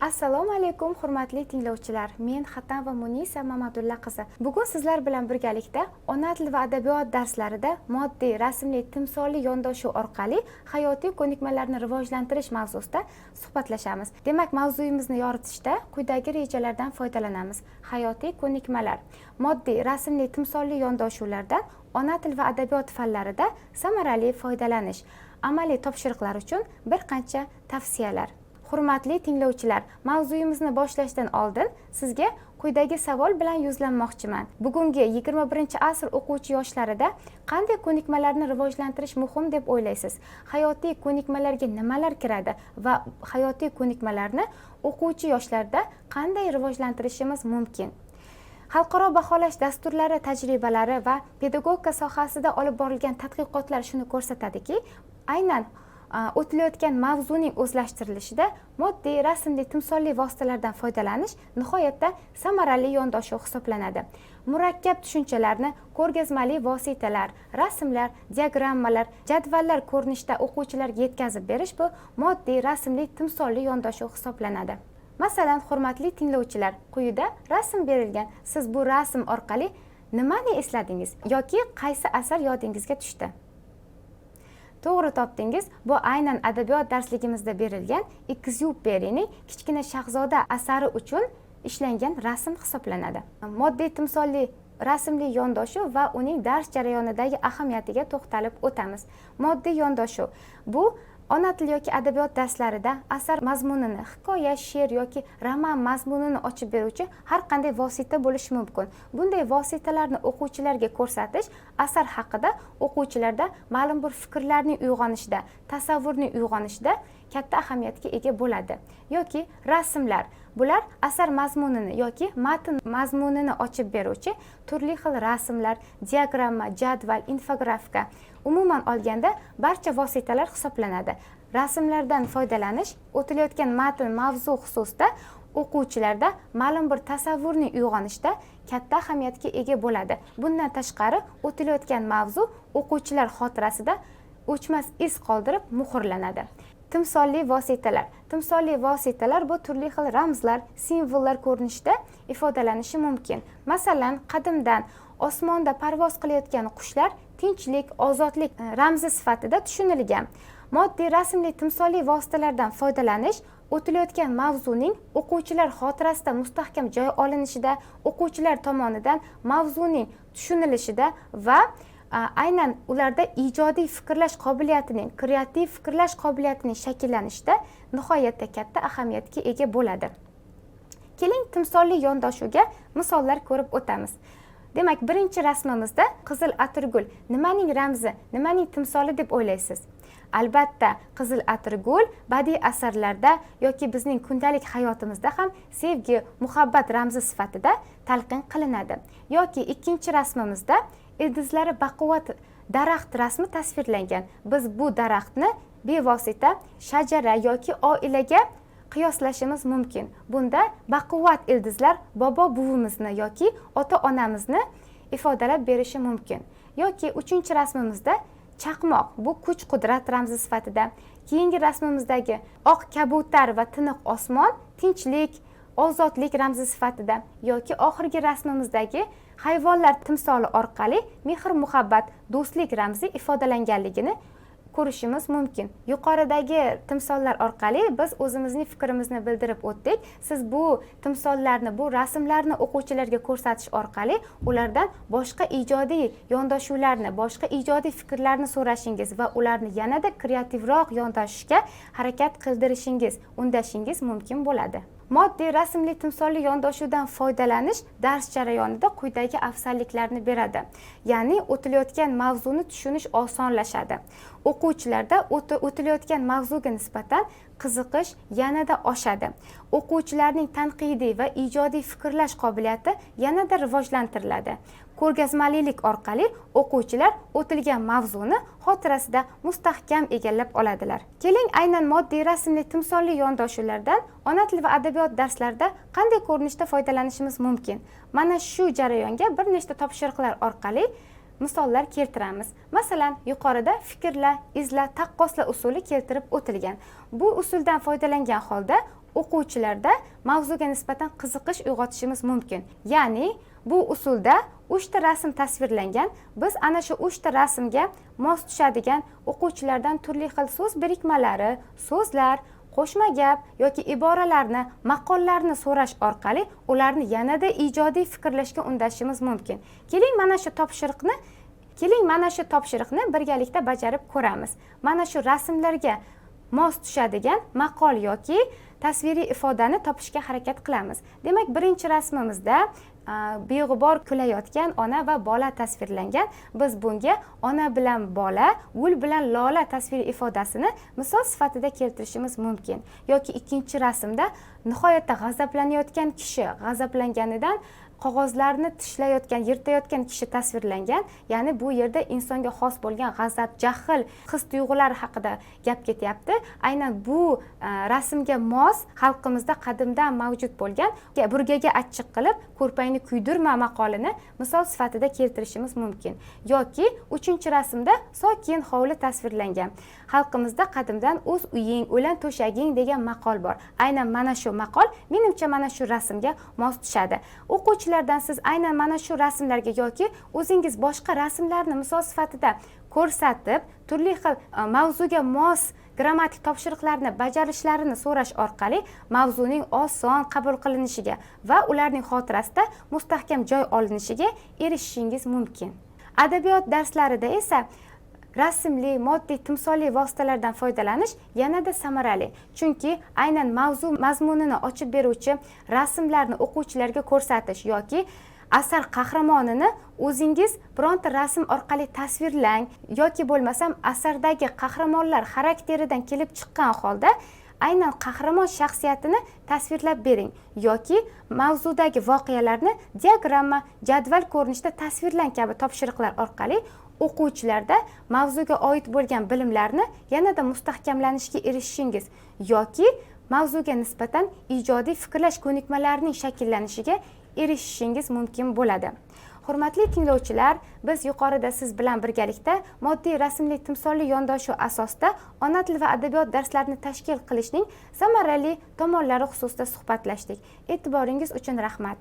Assalomu alaykum hurmatli tinglovchilar. Men Xatan va Munisa Mamadulla qizi. Bugun sizlar bilan birgalikda ona tili va adabiyot darslarida moddiy, rasmli, timsolli yondashuv orqali hayotiy ko'nikmalarni rivojlantirish mavzusida suhbatlashamiz. Demak, mavzuyimizni yoritishda quyidagi rejalardan foydalanamiz. Hayotiy ko'nikmalar. Moddiy, rasmli, timsolli yondashuvlardan ona tili va adabiyot fanlarida samarali foydalanish. Amaliy topshiriqlar uchun bir qancha tavsiyalar. Hurmatli tinglovchilar, mavzuyimizni boshlashdan oldin sizga quyidagi savol bilan yuzlanmoqchiman. Bugungi 21-asr o'quvchi yoshlarida qanday ko'nikmalarni rivojlantirish muhim deb o'ylaysiz? Hayotiy ko'nikmalarga nimalar kiradi va hayotiy ko'nikmalarni o'quvchi yoshlarda qanday rivojlantirishimiz mumkin? Xalqaro baholash dasturlari tajribalari va pedagogika sohasida olib borilgan tadqiqotlar shuni ko'rsatadiki, aynan o'tilayotgan mavzuning o'zlashtirilishida moddiy, rasmli, timsolli vositalardan foydalanish nihoyatda samarali yondashuv hisoblanadi. Murakkab tushunchalarni ko'rgazmali vositalar, rasmlar, diagrammalar, jadvallar ko'rinishida o'quvchilarga yetkazib berish bu moddiy, rasmli, timsolli yondashuv hisoblanadi. Masalan, hurmatli tinglovchilar, quyida rasm berilgan. Siz bu rasm orqali nimani esladingiz yoki qaysi asar yodingizga tushdi? To'g'ri topdingiz. Bu aynan adabiyot darsligimizda berilgan Ekzyuperining Kichkina shahzoda asari uchun ishlangan rasm hisoblanadi. Moddiy, timsolli, rasmli yondashuv va uning dars jarayonidagi ahamiyatiga to'xtalib o'tamiz. Moddiy yondashuv bu ona tili yoki adabiyot darslarida asar mazmunini, hikoya, she'r yoki roman mazmunini ochib beruvchi har qanday vosita bo'lishi mumkin. Bunday vositalarni o'quvchilarga ko'rsatish asar haqida o'quvchilarda ma'lum bir fikrlarning uyg'onishida, tasavvurning uyg'onishida katta ahamiyatga ega bo'ladi. Yoki rasmlar. Bular asar mazmunini yoki matn mazmunini ochib beruvchi turli xil rasmlar, diagramma, jadval, infografika. Umuman olganda barcha vositalar hisoblanadi. Rasmlardan foydalanish o'tilayotgan matn mavzu xususida o'quvchilarda ma'lum bir tasavvurning uyg'onishida katta ahamiyatga ega bo'ladi. Bundan tashqari o'tilayotgan mavzu o'quvchilar xotirasida o'chmas iz qoldirib muhrlanadi. Timsolli vositalar. Timsolli vositalar bu turli xil ramzlar, simvollar ko'rinishida ifodalanishi mumkin. Masalan, qadimdan osmonda parvoz qilayotgan qushlar tinchlik, ozodlik ramzi sifatida tushunilgan. Moddiy, rasmli, timsolli vositalardan foydalanish o'tilayotgan mavzuning o'quvchilar xotirasida mustahkam joy olinishida, o'quvchilar tomonidan mavzuning tushunilishida va aynan ularda ijodiy fikrlash qobiliyatining, kreativ fikrlash qobiliyatining shakllanishida nihoyatda katta ahamiyatga ega bo'ladi. Keling, timsolli yondashuvga misollar ko'rib o'tamiz. Demak, birinchi rasmimizda qizil atirgul. Nimaning ramzi, nimaning timsoli deb o'ylaysiz? Albatta, qizil atirgul badiiy asarlarda yoki bizning kundalik hayotimizda ham sevgi, muhabbat ramzi sifatida talqin qilinadi. Yoki ikkinchi rasmimizda ildizlari baquvvat daraxt rasmi tasvirlangan. Biz bu daraxtni bevosita shajara yoki oilaga qiyoslashimiz mumkin. Bunda baquvvat ildizlar bobo buvimizni yoki ota-onamizni ifodalab berishi mumkin. Yoki uchinchi rasmimizda chaqmoq, bu kuch-qudrat ramzi sifatida. Keyingi rasmimizdagi oq kabutar va tiniq osmon tinchlik, ozodlik ramzi sifatida. Yoki oxirgi rasmimizdagi hayvonlar timsoli orqali mehr-muhabbat, do'stlik ramzi ifodalanganligini ko'rishimiz mumkin. Yuqoridagi timsollar orqali biz o'zimizning fikrimizni bildirib o'tdik. Siz bu timsollarni, bu rasmlarni o'quvchilarga ko'rsatish orqali ulardan boshqa ijodiy yondashuvlarni, boshqa ijodiy fikrlarni so'rashingiz va ularni yanada kreativroq yondashishga harakat qildirishingiz, undashingiz mumkin bo'ladi. Moddiy, rasmli, timsolli yondashuvdan foydalanish dars jarayonida quyidagi afzalliklarni beradi. Ya'ni o'tilayotgan mavzuni tushunish osonlashadi. O'quvchilarda o'tilayotgan mavzuga nisbatan qiziqish yanada oshadi. O'quvchilarning tanqidiy va ijodiy fikrlash qobiliyati yanada rivojlantiriladi. Ko'rgazmalilik orqali o'quvchilar o'tilgan mavzuni xotirasida mustahkam egallab oladilar. Keling, aynan moddiy, rasmli, timsolli yondashuvlardan ona tili va adabiyot darslarida qanday ko'rinishda foydalanishimiz mumkin? Mana shu jarayonga bir nechta topshiriqlar orqali misollar keltiramiz. Masalan, yuqorida fikrla, izla, taqqosla usuli keltirib o'tilgan. Bu usuldan foydalangan holda o'quvchilarda mavzuga nisbatan qiziqish uyg'otishimiz mumkin. Ya'ni bu usulda 3 ta rasm tasvirlangan. Biz ana shu 3 ta rasmga mos tushadigan o'quvchilardan turli xil so'z birikmalari, so'zlar, qo'shma gap yoki iboralarni, maqollarni so'rash orqali ularni yanada ijodiy fikrlashga undashimiz mumkin. Keling mana shu topshiriqni birgalikda bajarib ko'ramiz. Mana shu rasmlarga mos tushadigan maqol yoki tasviriy ifodani topishga harakat qilamiz. Demak, birinchi rasmimizda beg'ubor kulayotgan ona va bola tasvirlangan. Biz bunga ona bilan bola, gul bilan lola tasviriy ifodasini misol sifatida keltirishimiz mumkin. Yoki ikkinchi rasmda nihoyatda g'azablanayotgan kishi, g'azablanganidan qog'ozlarni tishlayotgan, yirtayotgan kishi tasvirlangan. Ya'ni bu yerda insonga xos bo'lgan g'azab, jahl, his-tuyg'ular haqida gap ketyapti. Aynan bu rasmga mos xalqimizda qadimdan mavjud bo'lgan burgaga achchiq qilib, ko'rpangni kuydirma maqolini misol sifatida keltirishimiz mumkin. Yoki uchinchi rasmda sokin hovli tasvirlangan. Xalqimizda qadimdan o'z uying, o'lan to'shaging degan maqol bor. Aynan mana shu maqol menimcha mana shu rasmga mos tushadi. O'quvchilardan siz aynan mana shu rasmlarga yoki o'zingiz boshqa rasmlarni misol sifatida ko'rsatib, turli xil mavzuga mos grammatik topshiriqlarni bajarishlarini so'rash orqali mavzuning oson qabul qilinishiga va ularning xotirasida mustahkam joy olinishiga erishishingiz mumkin. Adabiyot darslarida esa rasmli, moddiy, timsolli vositalardan foydalanish yanada samarali. Chunki aynan mavzu mazmunini ochib beruvchi rasmlarni o'quvchilarga ko'rsatish yoki asar qahramonini o'zingiz bironta rasm orqali tasvirlang yoki bo'lmasam asardagi qahramonlar xarakteridan kelib chiqqan holda aynan qahramon shaxsiyatini tasvirlab bering yoki mavzudagi voqealarni diagramma, jadval ko'rinishida tasvirlang kabi topshiriqlar orqali o'quvchilarda mavzuga oid bo'lgan bilimlarni yanada mustahkamlanishga erishishingiz yoki mavzuga nisbatan ijodiy fikrlash ko'nikmalarining shakllanishiga erishishingiz mumkin bo'ladi. Hurmatli tinglovchilar, biz yuqorida siz bilan birgalikda moddiy, rasmli, timsolli yondashuv asosida ona tili va adabiyot darslarini tashkil qilishning samarali tomonlari xususida suhbatlashdik. E'tiboringiz uchun rahmat.